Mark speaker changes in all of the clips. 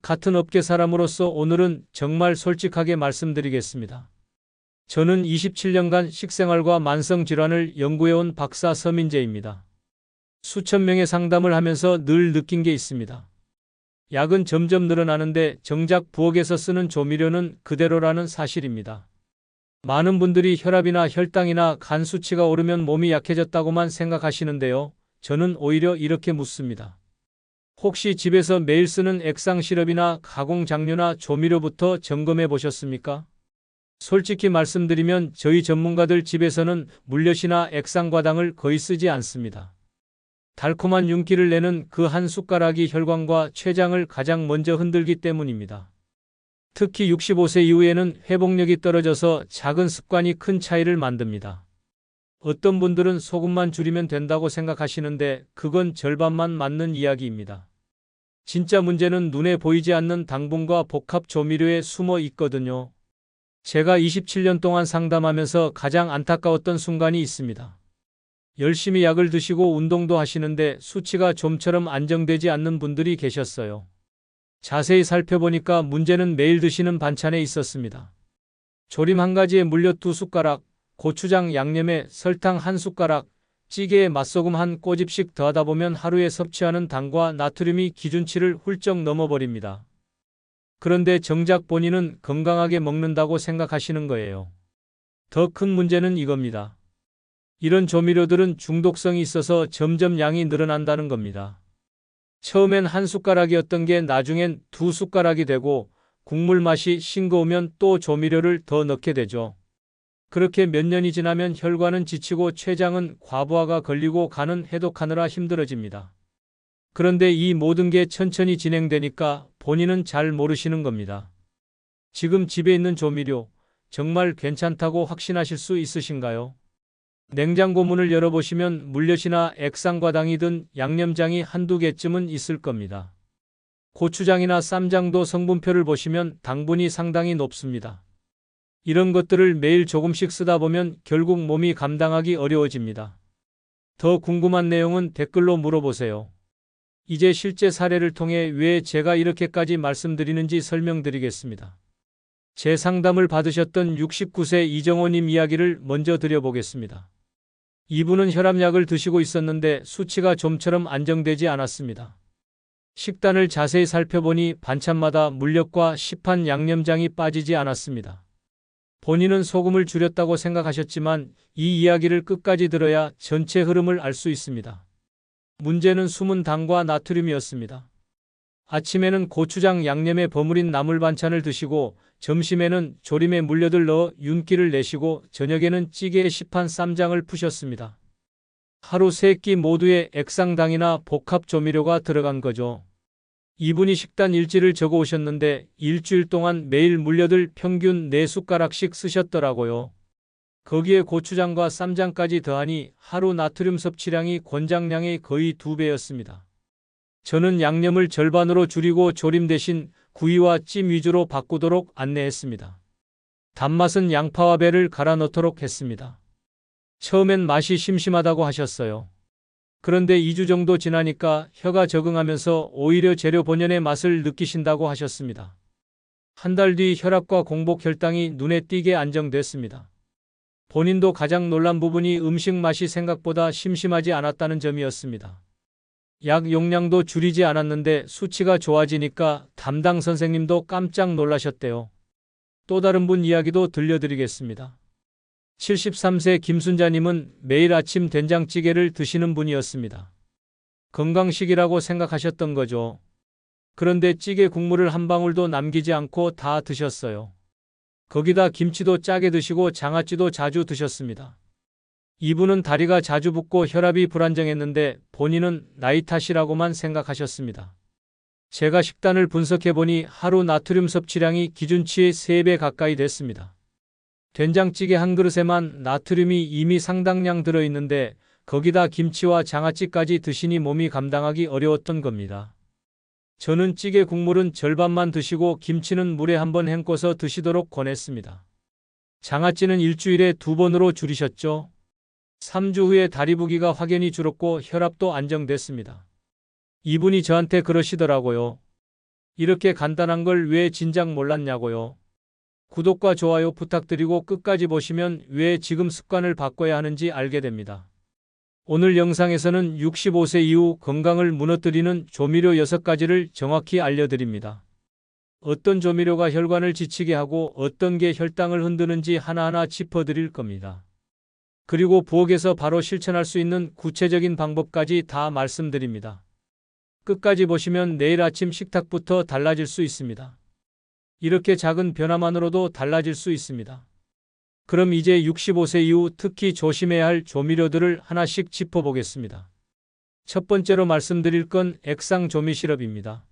Speaker 1: 같은 업계 사람으로서 오늘은 정말 솔직하게 말씀드리겠습니다. 저는 27년간 식생활과 만성질환을 연구해온 박사 서민재입니다. 수천 명의 상담을 하면서 늘 느낀 게 있습니다. 약은 점점 늘어나는데 정작 부엌에서 쓰는 조미료는 그대로라는 사실입니다. 많은 분들이 혈압이나 혈당이나 간 수치가 오르면 몸이 약해졌다고만 생각하시는데요. 저는 오히려 이렇게 묻습니다. 혹시 집에서 매일 쓰는 액상 시럽이나 가공 장료나 조미료부터 점검해 보셨습니까? 솔직히 말씀드리면 저희 전문가들 집에서는 물엿이나 액상과당을 거의 쓰지 않습니다. 달콤한 윤기를 내는 그 한 숟가락이 혈관과 췌장을 가장 먼저 흔들기 때문입니다. 특히 65세 이후에는 회복력이 떨어져서 작은 습관이 큰 차이를 만듭니다. 어떤 분들은 소금만 줄이면 된다고 생각하시는데 그건 절반만 맞는 이야기입니다. 진짜 문제는 눈에 보이지 않는 당분과 복합 조미료에 숨어 있거든요. 제가 27년 동안 상담하면서 가장 안타까웠던 순간이 있습니다. 열심히 약을 드시고 운동도 하시는데 수치가 좀처럼 안정되지 않는 분들이 계셨어요. 자세히 살펴보니까 문제는 매일 드시는 반찬에 있었습니다. 조림 한 가지에 물엿 2숟가락, 고추장 양념에 설탕 1숟가락, 찌개에 맛소금 한 꼬집씩 더하다 보면 하루에 섭취하는 당과 나트륨이 기준치를 훌쩍 넘어버립니다. 그런데 정작 본인은 건강하게 먹는다고 생각하시는 거예요. 더 큰 문제는 이겁니다. 이런 조미료들은 중독성이 있어서 점점 양이 늘어난다는 겁니다. 처음엔 1숟가락이었던 게 나중엔 2숟가락이 되고 국물 맛이 싱거우면 또 조미료를 더 넣게 되죠. 그렇게 몇 년이 지나면 혈관은 지치고 췌장은 과부하가 걸리고 간은 해독하느라 힘들어집니다. 그런데 이 모든 게 천천히 진행되니까 본인은 잘 모르시는 겁니다. 지금 집에 있는 조미료 정말 괜찮다고 확신하실 수 있으신가요? 냉장고 문을 열어보시면 물엿이나 액상과당이 든 양념장이 한두 개쯤은 있을 겁니다. 고추장이나 쌈장도 성분표를 보시면 당분이 상당히 높습니다. 이런 것들을 매일 조금씩 쓰다 보면 결국 몸이 감당하기 어려워집니다. 더 궁금한 내용은 댓글로 물어보세요. 이제 실제 사례를 통해 왜 제가 이렇게까지 말씀드리는지 설명드리겠습니다. 제 상담을 받으셨던 69세 이정호님 이야기를 먼저 드려보겠습니다. 이분은 혈압약을 드시고 있었는데 수치가 좀처럼 안정되지 않았습니다. 식단을 자세히 살펴보니 반찬마다 물엿과 시판 양념장이 빠지지 않았습니다. 본인은 소금을 줄였다고 생각하셨지만 이 이야기를 끝까지 들어야 전체 흐름을 알 수 있습니다. 문제는 숨은 당과 나트륨이었습니다. 아침에는 고추장 양념에 버무린 나물 반찬을 드시고 점심에는 조림에 물엿을 넣어 윤기를 내시고 저녁에는 찌개에 시판 쌈장을 푸셨습니다. 하루 3끼 모두에 액상당이나 복합 조미료가 들어간 거죠. 이분이 식단 일지를 적어 오셨는데 일주일 동안 매일 물엿을 평균 4숟가락씩 쓰셨더라고요. 거기에 고추장과 쌈장까지 더하니 하루 나트륨 섭취량이 권장량의 거의 2배였습니다. 저는 양념을 절반으로 줄이고 조림 대신 구이와 찜 위주로 바꾸도록 안내했습니다. 단맛은 양파와 배를 갈아 넣도록 했습니다. 처음엔 맛이 심심하다고 하셨어요. 그런데 2주 정도 지나니까 혀가 적응하면서 오히려 재료 본연의 맛을 느끼신다고 하셨습니다. 한 달 뒤 혈압과 공복 혈당이 눈에 띄게 안정됐습니다. 본인도 가장 놀란 부분이 음식 맛이 생각보다 심심하지 않았다는 점이었습니다. 약 용량도 줄이지 않았는데 수치가 좋아지니까 담당 선생님도 깜짝 놀라셨대요. 또 다른 분 이야기도 들려드리겠습니다. 73세 김순자님은 매일 아침 된장찌개를 드시는 분이었습니다. 건강식이라고 생각하셨던 거죠. 그런데 찌개 국물을 한 방울도 남기지 않고 다 드셨어요. 거기다 김치도 짜게 드시고 장아찌도 자주 드셨습니다. 이분은 다리가 자주 붓고 혈압이 불안정했는데 본인은 나이 탓이라고만 생각하셨습니다. 제가 식단을 분석해보니 하루 나트륨 섭취량이 기준치의 3배 가까이 됐습니다. 된장찌개 한 그릇에만 나트륨이 이미 상당량 들어있는데 거기다 김치와 장아찌까지 드시니 몸이 감당하기 어려웠던 겁니다. 저는 찌개 국물은 절반만 드시고 김치는 물에 한번 헹궈서 드시도록 권했습니다. 장아찌는 일주일에 2번으로 줄이셨죠. 3주 후에 다리 부기가 확연히 줄었고 혈압도 안정됐습니다. 이분이 저한테 그러시더라고요. 이렇게 간단한 걸 왜 진작 몰랐냐고요? 구독과 좋아요 부탁드리고 끝까지 보시면 왜 지금 습관을 바꿔야 하는지 알게 됩니다. 오늘 영상에서는 65세 이후 건강을 무너뜨리는 조미료 6가지를 정확히 알려드립니다. 어떤 조미료가 혈관을 지치게 하고 어떤 게 혈당을 흔드는지 하나하나 짚어드릴 겁니다. 그리고 부엌에서 바로 실천할 수 있는 구체적인 방법까지 다 말씀드립니다. 끝까지 보시면 내일 아침 식탁부터 달라질 수 있습니다. 이렇게 작은 변화만으로도 달라질 수 있습니다. 그럼 이제 65세 이후 특히 조심해야 할 조미료들을 하나씩 짚어보겠습니다. 첫 번째로 말씀드릴 건 액상 조미 시럽입니다.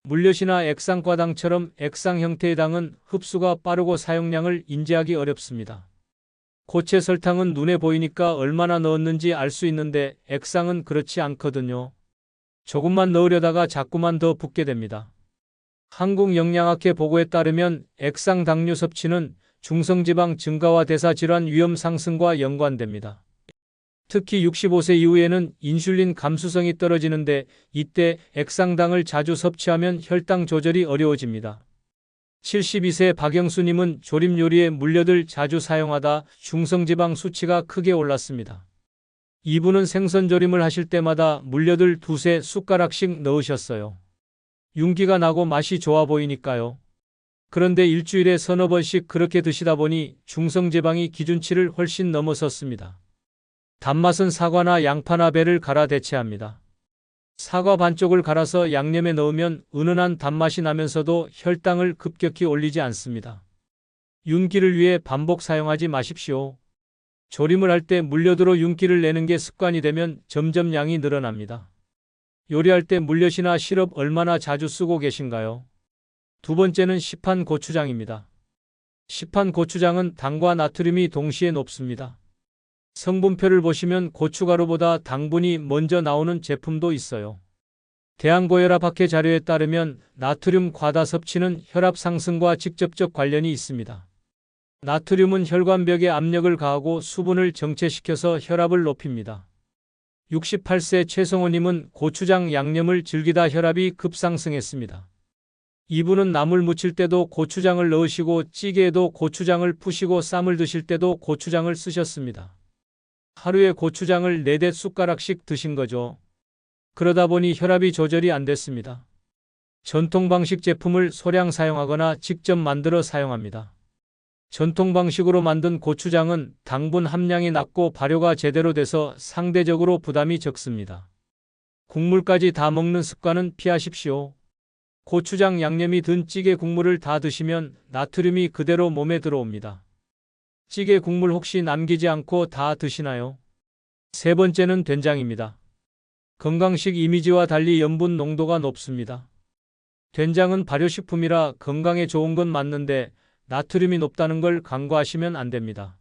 Speaker 1: 물엿이나 액상과당처럼 액상 형태의 당은 흡수가 빠르고 사용량을 인지하기 어렵습니다. 고체 설탕은 눈에 보이니까 얼마나 넣었는지 알 수 있는데 액상은 그렇지 않거든요. 조금만 넣으려다가 자꾸만 더 붓게 됩니다. 한국영양학회 보고에 따르면 액상 당류 섭취는 중성지방 증가와 대사질환 위험 상승과 연관됩니다. 특히 65세 이후에는 인슐린 감수성이 떨어지는데 이때 액상당을 자주 섭취하면 혈당 조절이 어려워집니다. 72세 박영수님은 조림 요리에 물엿을 자주 사용하다 중성지방 수치가 크게 올랐습니다. 이분은 생선 조림을 하실 때마다 물엿을 두세 숟가락씩 넣으셨어요. 윤기가 나고 맛이 좋아 보이니까요. 그런데 일주일에 서너 번씩 그렇게 드시다 보니 중성지방이 기준치를 훨씬 넘어섰습니다. 단맛은 사과나 양파나 배를 갈아 대체합니다. 사과 반쪽을 갈아서 양념에 넣으면 은은한 단맛이 나면서도 혈당을 급격히 올리지 않습니다. 윤기를 위해 반복 사용하지 마십시오. 조림을 할 때 물엿으로 윤기를 내는 게 습관이 되면 점점 양이 늘어납니다. 요리할 때 물엿이나 시럽 얼마나 자주 쓰고 계신가요? 두 번째는 시판 고추장입니다. 시판 고추장은 당과 나트륨이 동시에 높습니다. 성분표를 보시면 고춧가루보다 당분이 먼저 나오는 제품도 있어요. 대한고혈압학회 자료에 따르면 나트륨 과다 섭취는 혈압 상승과 직접적 관련이 있습니다. 나트륨은 혈관벽에 압력을 가하고 수분을 정체시켜서 혈압을 높입니다. 68세 최성호님은 고추장 양념을 즐기다 혈압이 급상승했습니다. 이분은 나물 무칠 때도 고추장을 넣으시고 찌개에도 고추장을 푸시고 쌈을 드실 때도 고추장을 쓰셨습니다. 하루에 고추장을 4-5숟가락씩 드신 거죠. 그러다 보니 혈압이 조절이 안 됐습니다. 전통 방식 제품을 소량 사용하거나 직접 만들어 사용합니다. 전통 방식으로 만든 고추장은 당분 함량이 낮고 발효가 제대로 돼서 상대적으로 부담이 적습니다. 국물까지 다 먹는 습관은 피하십시오. 고추장 양념이 든 찌개 국물을 다 드시면 나트륨이 그대로 몸에 들어옵니다. 찌개 국물 혹시 남기지 않고 다 드시나요? 세 번째는 된장입니다. 건강식 이미지와 달리 염분 농도가 높습니다. 된장은 발효식품이라 건강에 좋은 건 맞는데 나트륨이 높다는 걸 간과하시면 안 됩니다.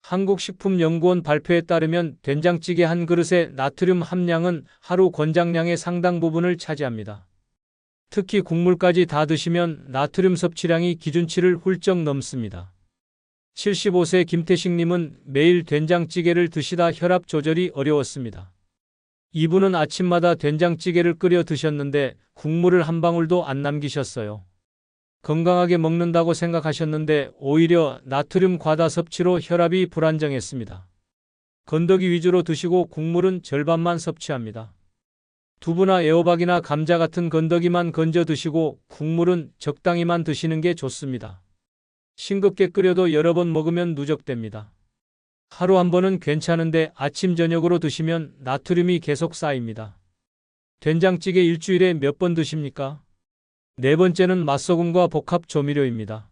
Speaker 1: 한국식품연구원 발표에 따르면 된장찌개 한 그릇의 나트륨 함량은 하루 권장량의 상당 부분을 차지합니다. 특히 국물까지 다 드시면 나트륨 섭취량이 기준치를 훌쩍 넘습니다. 75세 김태식님은 매일 된장찌개를 드시다 혈압 조절이 어려웠습니다. 이분은 아침마다 된장찌개를 끓여 드셨는데 국물을 한 방울도 안 남기셨어요. 건강하게 먹는다고 생각하셨는데 오히려 나트륨 과다 섭취로 혈압이 불안정했습니다. 건더기 위주로 드시고 국물은 절반만 섭취합니다. 두부나 애호박이나 감자 같은 건더기만 건져 드시고 국물은 적당히만 드시는 게 좋습니다. 싱겁게 끓여도 여러 번 먹으면 누적됩니다. 하루 한 번은 괜찮은데 아침 저녁으로 드시면 나트륨이 계속 쌓입니다. 된장찌개 일주일에 몇 번 드십니까? 네 번째는 맛소금과 복합 조미료입니다.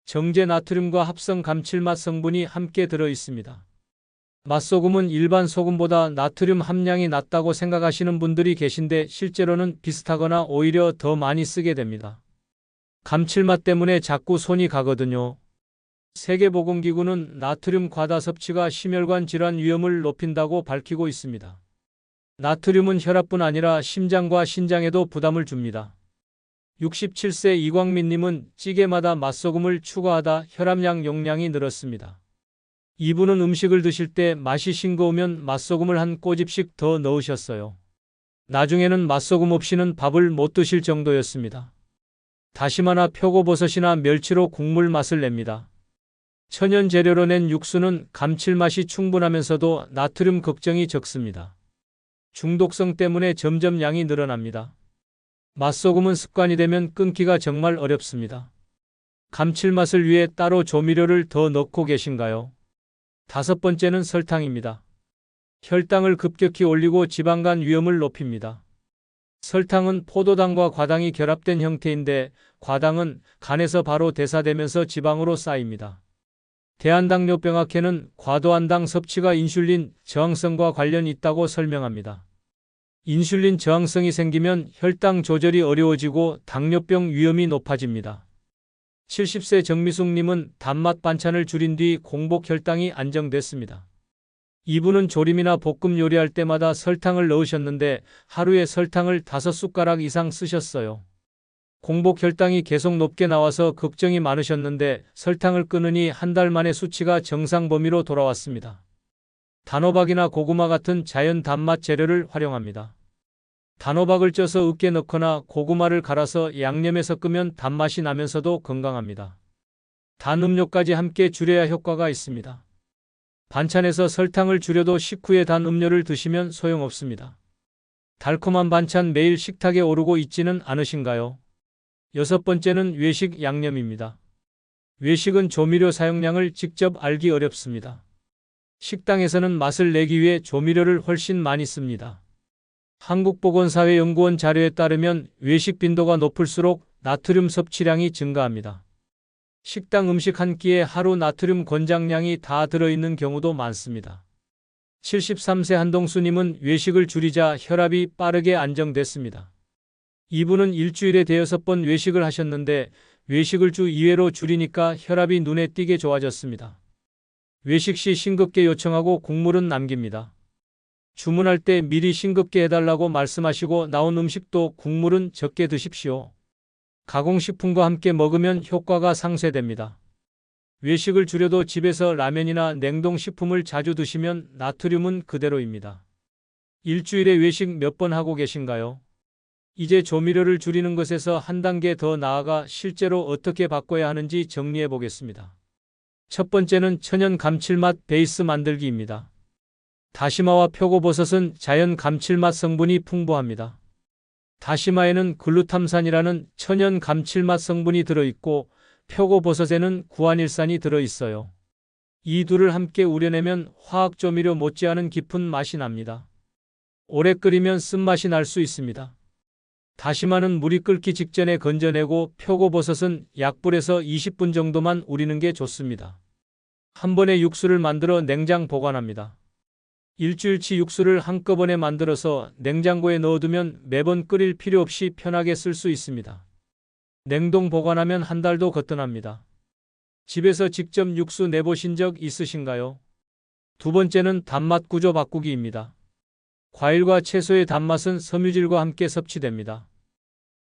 Speaker 1: 정제 나트륨과 합성 감칠맛 성분이 함께 들어 있습니다. 맛소금은 일반 소금보다 나트륨 함량이 낮다고 생각하시는 분들이 계신데 실제로는 비슷하거나 오히려 더 많이 쓰게 됩니다. 감칠맛 때문에 자꾸 손이 가거든요. 세계보건기구는 나트륨 과다 섭취가 심혈관 질환 위험을 높인다고 밝히고 있습니다. 나트륨은 혈압뿐 아니라 심장과 신장에도 부담을 줍니다. 67세 이광민님은 찌개마다 맛소금을 추가하다 혈압약 용량이 늘었습니다. 이분은 음식을 드실 때 맛이 싱거우면 맛소금을 한 꼬집씩 더 넣으셨어요. 나중에는 맛소금 없이는 밥을 못 드실 정도였습니다. 다시마나 표고버섯이나 멸치로 국물 맛을 냅니다. 천연 재료로 낸 육수는 감칠맛이 충분하면서도 나트륨 걱정이 적습니다. 중독성 때문에 점점 양이 늘어납니다. 맛소금은 습관이 되면 끊기가 정말 어렵습니다. 감칠맛을 위해 따로 조미료를 더 넣고 계신가요? 다섯 번째는 설탕입니다. 혈당을 급격히 올리고 지방간 위험을 높입니다. 설탕은 포도당과 과당이 결합된 형태인데 과당은 간에서 바로 대사되면서 지방으로 쌓입니다. 대한당뇨병학회는 과도한 당 섭취가 인슐린 저항성과 관련이 있다고 설명합니다. 인슐린 저항성이 생기면 혈당 조절이 어려워지고 당뇨병 위험이 높아집니다. 70세 정미숙님은 단맛 반찬을 줄인 뒤 공복 혈당이 안정됐습니다. 이분은 조림이나 볶음 요리할 때마다 설탕을 넣으셨는데 하루에 설탕을 5숟가락 이상 쓰셨어요. 공복 혈당이 계속 높게 나와서 걱정이 많으셨는데 설탕을 끊으니 한 달 만에 수치가 정상 범위로 돌아왔습니다. 단호박이나 고구마 같은 자연 단맛 재료를 활용합니다. 단호박을 쪄서 으깨 넣거나 고구마를 갈아서 양념에 섞으면 단맛이 나면서도 건강합니다. 단 음료까지 함께 줄여야 효과가 있습니다. 반찬에서 설탕을 줄여도 식후에 단 음료를 드시면 소용없습니다. 달콤한 반찬 매일 식탁에 오르고 있지는 않으신가요? 여섯 번째는 외식 양념입니다. 외식은 조미료 사용량을 직접 알기 어렵습니다. 식당에서는 맛을 내기 위해 조미료를 훨씬 많이 씁니다. 한국보건사회연구원 자료에 따르면 외식 빈도가 높을수록 나트륨 섭취량이 증가합니다. 식당 음식 한 끼에 하루 나트륨 권장량이 다 들어있는 경우도 많습니다. 73세 한동수님은 외식을 줄이자 혈압이 빠르게 안정됐습니다. 이분은 일주일에 5번 외식을 하셨는데 외식을 주 2회로 줄이니까 혈압이 눈에 띄게 좋아졌습니다. 외식 시 싱겁게 요청하고 국물은 남깁니다. 주문할 때 미리 싱겁게 해달라고 말씀하시고 나온 음식도 국물은 적게 드십시오. 가공식품과 함께 먹으면 효과가 상쇄됩니다. 외식을 줄여도 집에서 라면이나 냉동식품을 자주 드시면 나트륨은 그대로입니다. 일주일에 외식 몇 번 하고 계신가요? 이제 조미료를 줄이는 것에서 한 단계 더 나아가 실제로 어떻게 바꿔야 하는지 정리해 보겠습니다. 첫 번째는 천연 감칠맛 베이스 만들기입니다. 다시마와 표고버섯은 자연 감칠맛 성분이 풍부합니다. 다시마에는 글루탐산이라는 천연 감칠맛 성분이 들어있고 표고버섯에는 구안일산이 들어있어요. 이 둘을 함께 우려내면 화학조미료 못지않은 깊은 맛이 납니다. 오래 끓이면 쓴맛이 날 수 있습니다. 다시마는 물이 끓기 직전에 건져내고 표고버섯은 약불에서 20분 정도만 우리는 게 좋습니다. 한 번에 육수를 만들어 냉장 보관합니다. 일주일치 육수를 한꺼번에 만들어서 냉장고에 넣어두면 매번 끓일 필요 없이 편하게 쓸 수 있습니다. 냉동 보관하면 한 달도 거뜬합니다. 집에서 직접 육수 내보신 적 있으신가요? 두 번째는 단맛 구조 바꾸기입니다. 과일과 채소의 단맛은 섬유질과 함께 섭취됩니다.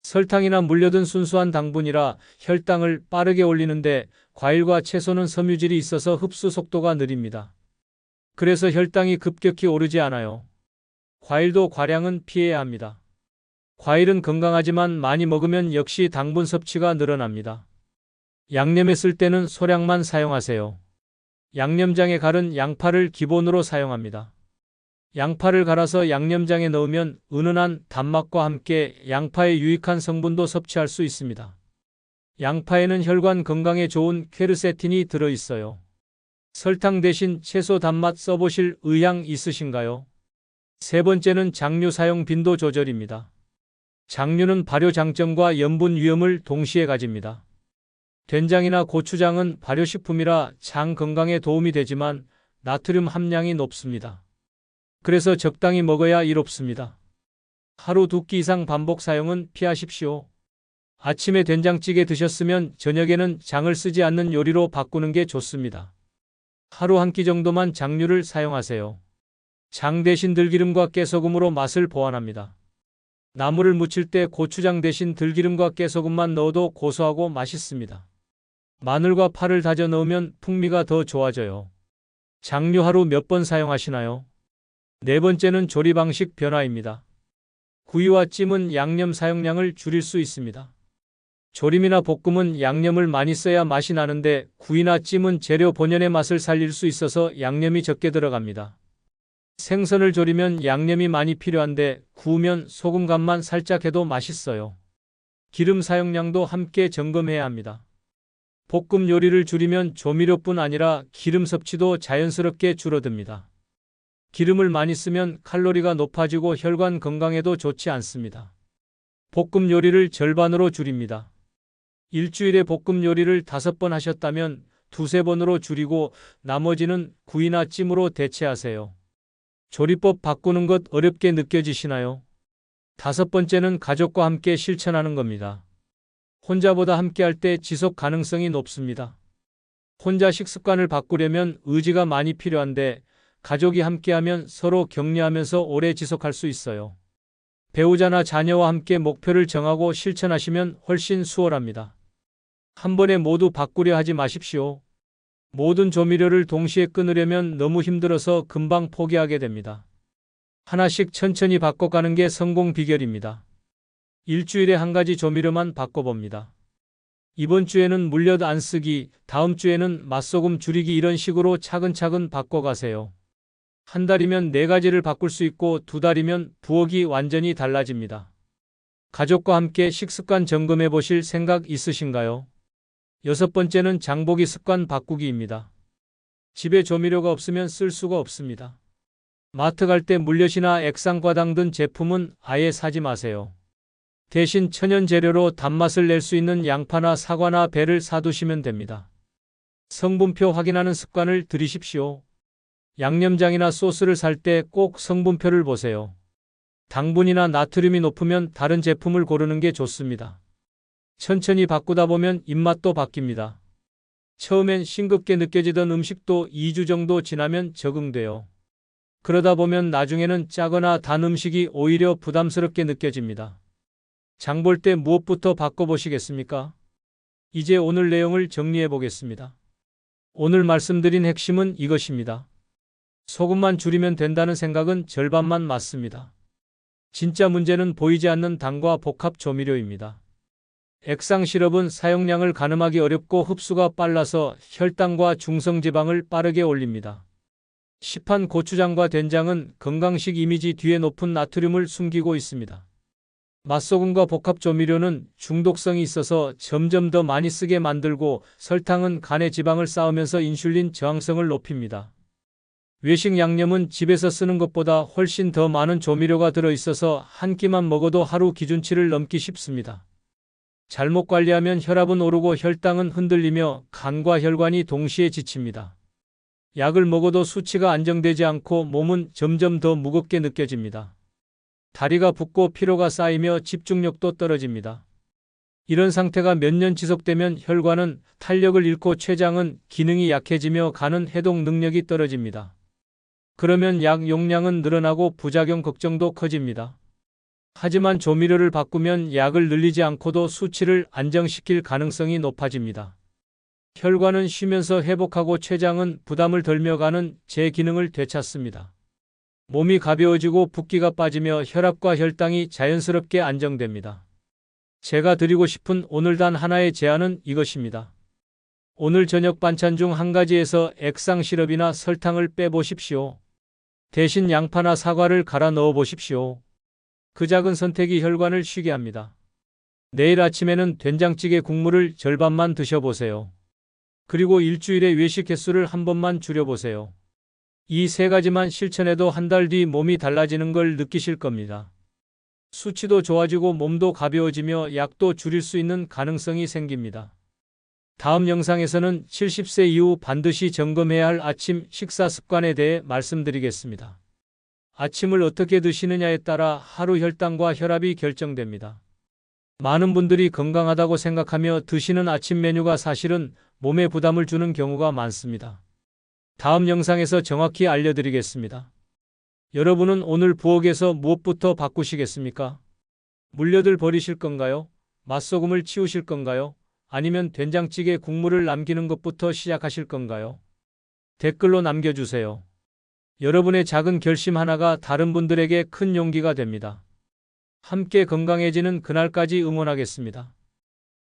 Speaker 1: 설탕이나 물려든 순수한 당분이라 혈당을 빠르게 올리는데 과일과 채소는 섬유질이 있어서 흡수 속도가 느립니다. 그래서 혈당이 급격히 오르지 않아요. 과일도 과량은 피해야 합니다. 과일은 건강하지만 많이 먹으면 역시 당분 섭취가 늘어납니다. 양념에 쓸 때는 소량만 사용하세요. 양념장에 갈은 양파를 기본으로 사용합니다. 양파를 갈아서 양념장에 넣으면 은은한 단맛과 함께 양파의 유익한 성분도 섭취할 수 있습니다. 양파에는 혈관 건강에 좋은 퀘르세틴이 들어있어요. 설탕 대신 채소 단맛 써보실 의향 있으신가요? 세 번째는 장류 사용 빈도 조절입니다. 장류는 발효 장점과 염분 위험을 동시에 가집니다. 된장이나 고추장은 발효식품이라 장 건강에 도움이 되지만 나트륨 함량이 높습니다. 그래서 적당히 먹어야 이롭습니다. 하루 2끼 이상 반복 사용은 피하십시오. 아침에 된장찌개 드셨으면 저녁에는 장을 쓰지 않는 요리로 바꾸는 게 좋습니다. 하루 한 끼 정도만 장류를 사용하세요. 장 대신 들기름과 깨소금으로 맛을 보완합니다. 나물을 무칠 때 고추장 대신 들기름과 깨소금만 넣어도 고소하고 맛있습니다. 마늘과 파를 다져 넣으면 풍미가 더 좋아져요. 장류 하루 몇 번 사용하시나요? 네 번째는 조리 방식 변화입니다. 구이와 찜은 양념 사용량을 줄일 수 있습니다. 조림이나 볶음은 양념을 많이 써야 맛이 나는데 구이나 찜은 재료 본연의 맛을 살릴 수 있어서 양념이 적게 들어갑니다. 생선을 조리면 양념이 많이 필요한데 구우면 소금 간만 살짝 해도 맛있어요. 기름 사용량도 함께 점검해야 합니다. 볶음 요리를 줄이면 조미료뿐 아니라 기름 섭취도 자연스럽게 줄어듭니다. 기름을 많이 쓰면 칼로리가 높아지고 혈관 건강에도 좋지 않습니다. 볶음 요리를 절반으로 줄입니다. 일주일에 볶음 요리를 5번 하셨다면 2~3번으로 줄이고 나머지는 구이나 찜으로 대체하세요. 조리법 바꾸는 것 어렵게 느껴지시나요? 5번째는 가족과 함께 실천하는 겁니다. 혼자보다 함께할 때 지속 가능성이 높습니다. 혼자 식습관을 바꾸려면 의지가 많이 필요한데 가족이 함께하면 서로 격려하면서 오래 지속할 수 있어요. 배우자나 자녀와 함께 목표를 정하고 실천하시면 훨씬 수월합니다. 한 번에 모두 바꾸려 하지 마십시오. 모든 조미료를 동시에 끊으려면 너무 힘들어서 금방 포기하게 됩니다. 하나씩 천천히 바꿔가는 게 성공 비결입니다. 일주일에 한 가지 조미료만 바꿔봅니다. 이번 주에는 물엿 안 쓰기, 다음 주에는 맛소금 줄이기 이런 식으로 차근차근 바꿔가세요. 한 달이면 4가지를 바꿀 수 있고 2달이면 부엌이 완전히 달라집니다. 가족과 함께 식습관 점검해 보실 생각 있으신가요? 6번째는 장보기 습관 바꾸기입니다. 집에 조미료가 없으면 쓸 수가 없습니다. 마트 갈 때 물엿이나 액상과당 등 제품은 아예 사지 마세요. 대신 천연 재료로 단맛을 낼 수 있는 양파나 사과나 배를 사두시면 됩니다. 성분표 확인하는 습관을 들이십시오. 양념장이나 소스를 살 때 꼭 성분표를 보세요. 당분이나 나트륨이 높으면 다른 제품을 고르는 게 좋습니다. 천천히 바꾸다 보면 입맛도 바뀝니다. 처음엔 싱겁게 느껴지던 음식도 2주 정도 지나면 적응돼요. 그러다 보면 나중에는 짜거나 단 음식이 오히려 부담스럽게 느껴집니다. 장 볼 때 무엇부터 바꿔보시겠습니까? 이제 오늘 내용을 정리해 보겠습니다. 오늘 말씀드린 핵심은 이것입니다. 소금만 줄이면 된다는 생각은 절반만 맞습니다. 진짜 문제는 보이지 않는 당과 복합 조미료입니다. 액상 시럽은 사용량을 가늠하기 어렵고 흡수가 빨라서 혈당과 중성지방을 빠르게 올립니다. 시판 고추장과 된장은 건강식 이미지 뒤에 높은 나트륨을 숨기고 있습니다. 맛소금과 복합 조미료는 중독성이 있어서 점점 더 많이 쓰게 만들고 설탕은 간의 지방을 쌓으면서 인슐린 저항성을 높입니다. 외식 양념은 집에서 쓰는 것보다 훨씬 더 많은 조미료가 들어있어서 한 끼만 먹어도 하루 기준치를 넘기 쉽습니다. 잘못 관리하면 혈압은 오르고 혈당은 흔들리며 간과 혈관이 동시에 지칩니다. 약을 먹어도 수치가 안정되지 않고 몸은 점점 더 무겁게 느껴집니다. 다리가 붓고 피로가 쌓이며 집중력도 떨어집니다. 이런 상태가 몇 년 지속되면 혈관은 탄력을 잃고 췌장은 기능이 약해지며 간은 해독 능력이 떨어집니다. 그러면 약 용량은 늘어나고 부작용 걱정도 커집니다. 하지만 조미료를 바꾸면 약을 늘리지 않고도 수치를 안정시킬 가능성이 높아집니다. 혈관은 쉬면서 회복하고 췌장은 부담을 덜며 간은 제 기능을 되찾습니다. 몸이 가벼워지고 붓기가 빠지며 혈압과 혈당이 자연스럽게 안정됩니다. 제가 드리고 싶은 오늘 단 하나의 제안은 이것입니다. 오늘 저녁 반찬 중 한 가지에서 액상 시럽이나 설탕을 빼보십시오. 대신 양파나 사과를 갈아 넣어 보십시오. 그 작은 선택이 혈관을 쉬게 합니다. 내일 아침에는 된장찌개 국물을 절반만 드셔보세요. 그리고 일주일에 외식 횟수를 한 번만 줄여보세요. 이 3가지만 실천해도 한 달 뒤 몸이 달라지는 걸 느끼실 겁니다. 수치도 좋아지고 몸도 가벼워지며 약도 줄일 수 있는 가능성이 생깁니다. 다음 영상에서는 70세 이후 반드시 점검해야 할 아침 식사 습관에 대해 말씀드리겠습니다. 아침을 어떻게 드시느냐에 따라 하루 혈당과 혈압이 결정됩니다. 많은 분들이 건강하다고 생각하며 드시는 아침 메뉴가 사실은 몸에 부담을 주는 경우가 많습니다. 다음 영상에서 정확히 알려드리겠습니다. 여러분은 오늘 부엌에서 무엇부터 바꾸시겠습니까? 물엿을 버리실 건가요? 맛소금을 치우실 건가요? 아니면 된장찌개 국물을 남기는 것부터 시작하실 건가요? 댓글로 남겨주세요. 여러분의 작은 결심 하나가 다른 분들에게 큰 용기가 됩니다. 함께 건강해지는 그날까지 응원하겠습니다.